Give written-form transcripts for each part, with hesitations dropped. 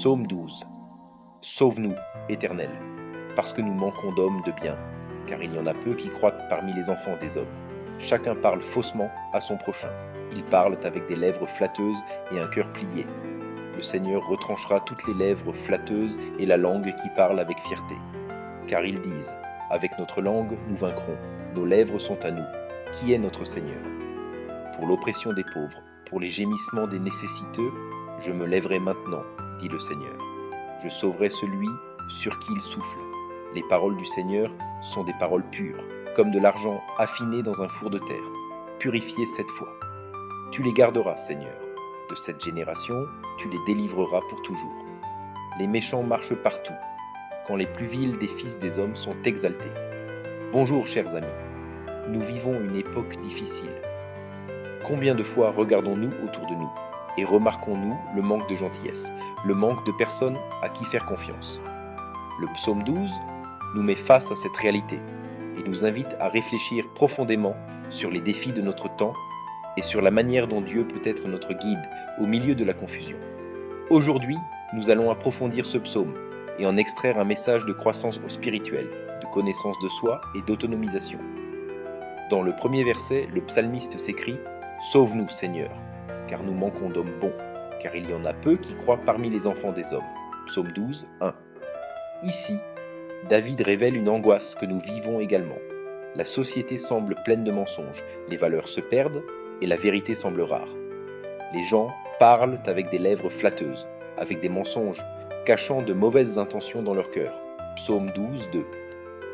Psaume 12. Sauve-nous, Éternel, parce que nous manquons d'hommes de bien, car il y en a peu qui croient parmi les enfants des hommes. Chacun parle faussement à son prochain. Ils parlent avec des lèvres flatteuses et un cœur plié. Le Seigneur retranchera toutes les lèvres flatteuses et la langue qui parle avec fierté. Car ils disent, avec notre langue nous vaincrons, nos lèvres sont à nous. Qui est notre Seigneur? Pour l'oppression des pauvres, pour les gémissements des nécessiteux, je me lèverai maintenant, dit le Seigneur. Je sauverai celui sur qui il souffle. Les paroles du Seigneur sont des paroles pures, comme de l'argent affiné dans un four de terre, purifié 7 fois. Tu les garderas, Seigneur. De cette génération, tu les délivreras pour toujours. Les méchants marchent partout, quand les plus vils des fils des hommes sont exaltés. Bonjour, chers amis. Nous vivons une époque difficile. Combien de fois regardons-nous autour de nous et remarquons-nous le manque de gentillesse, le manque de personnes à qui faire confiance? Le psaume 12 nous met face à cette réalité et nous invite à réfléchir profondément sur les défis de notre temps et sur la manière dont Dieu peut être notre guide au milieu de la confusion. Aujourd'hui, nous allons approfondir ce psaume et en extraire un message de croissance spirituelle, de connaissance de soi et d'autonomisation. Dans le premier verset, le psalmiste s'écrie « Sauve-nous, Seigneur, car nous manquons d'hommes bons, car il y en a peu qui croient parmi les enfants des hommes. » Psaume 12, 1. Ici, David révèle une angoisse que nous vivons également. La société semble pleine de mensonges, les valeurs se perdent et la vérité semble rare. Les gens parlent avec des lèvres flatteuses, avec des mensonges, cachant de mauvaises intentions dans leur cœur. Psaume 12, 2.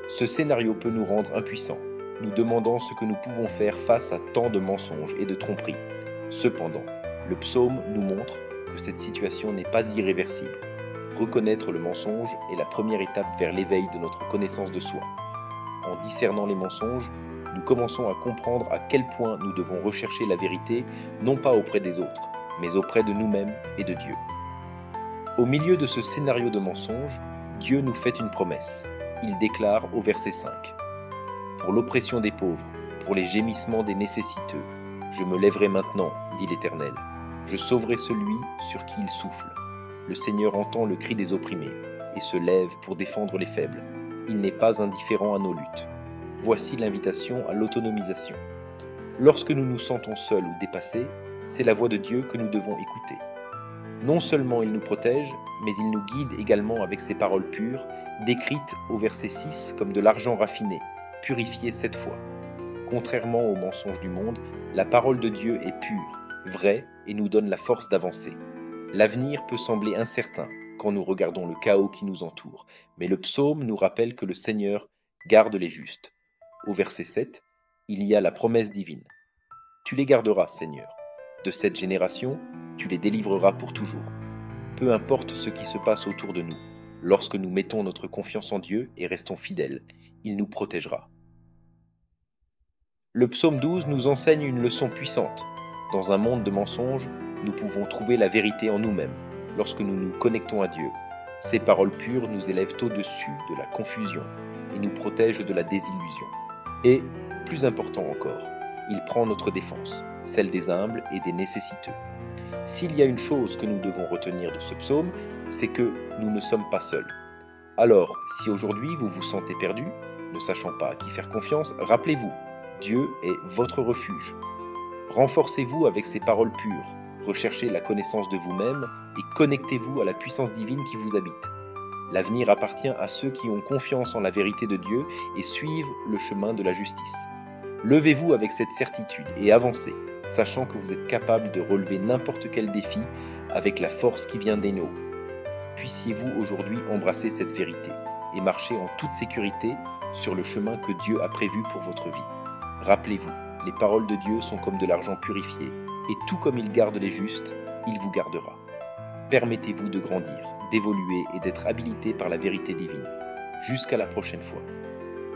Ce scénario peut nous rendre impuissants, nous demandant ce que nous pouvons faire face à tant de mensonges et de tromperies. Cependant, le psaume nous montre que cette situation n'est pas irréversible. Reconnaître le mensonge est la première étape vers l'éveil de notre connaissance de soi. En discernant les mensonges, nous commençons à comprendre à quel point nous devons rechercher la vérité, non pas auprès des autres, mais auprès de nous-mêmes et de Dieu. Au milieu de ce scénario de mensonges, Dieu nous fait une promesse. Il déclare au verset 5 « Pour l'oppression des pauvres, pour les gémissements des nécessiteux, je me lèverai maintenant, dit l'Éternel. Je sauverai celui sur qui il souffle. Le Seigneur entend le cri des opprimés et se lève pour défendre les faibles. Il n'est pas indifférent à nos luttes. Voici l'invitation à l'autonomisation. Lorsque nous nous sentons seuls ou dépassés, c'est la voix de Dieu que nous devons écouter. Non seulement il nous protège, mais il nous guide également avec ses paroles pures, décrites au verset 6 comme de l'argent raffiné, purifié 7 fois. Contrairement aux mensonges du monde, la parole de Dieu est pure, vraie et nous donne la force d'avancer. L'avenir peut sembler incertain quand nous regardons le chaos qui nous entoure, mais le psaume nous rappelle que le Seigneur garde les justes. Au verset 7, il y a la promesse divine. Tu les garderas, Seigneur. De cette génération, tu les délivreras pour toujours. Peu importe ce qui se passe autour de nous, lorsque nous mettons notre confiance en Dieu et restons fidèles, il nous protégera. Le psaume 12 nous enseigne une leçon puissante. Dans un monde de mensonges, nous pouvons trouver la vérité en nous-mêmes, lorsque nous nous connectons à Dieu. Ces paroles pures nous élèvent au-dessus de la confusion et nous protègent de la désillusion. Et, plus important encore, il prend notre défense, celle des humbles et des nécessiteux. S'il y a une chose que nous devons retenir de ce psaume, c'est que nous ne sommes pas seuls. Alors, si aujourd'hui vous vous sentez perdu, ne sachant pas à qui faire confiance, rappelez-vous, Dieu est votre refuge. Renforcez-vous avec ces paroles pures, recherchez la connaissance de vous-même et connectez-vous à la puissance divine qui vous habite. L'avenir appartient à ceux qui ont confiance en la vérité de Dieu et suivent le chemin de la justice. Levez-vous avec cette certitude et avancez, sachant que vous êtes capable de relever n'importe quel défi avec la force qui vient des nôtres. Puissiez-vous aujourd'hui embrasser cette vérité et marcher en toute sécurité sur le chemin que Dieu a prévu pour votre vie. Rappelez-vous, les paroles de Dieu sont comme de l'argent purifié, et tout comme il garde les justes, il vous gardera. Permettez-vous de grandir, d'évoluer et d'être habilité par la vérité divine. Jusqu'à la prochaine fois.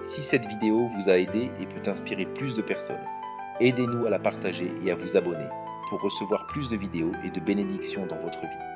Si cette vidéo vous a aidé et peut inspirer plus de personnes, aidez-nous à la partager et à vous abonner pour recevoir plus de vidéos et de bénédictions dans votre vie.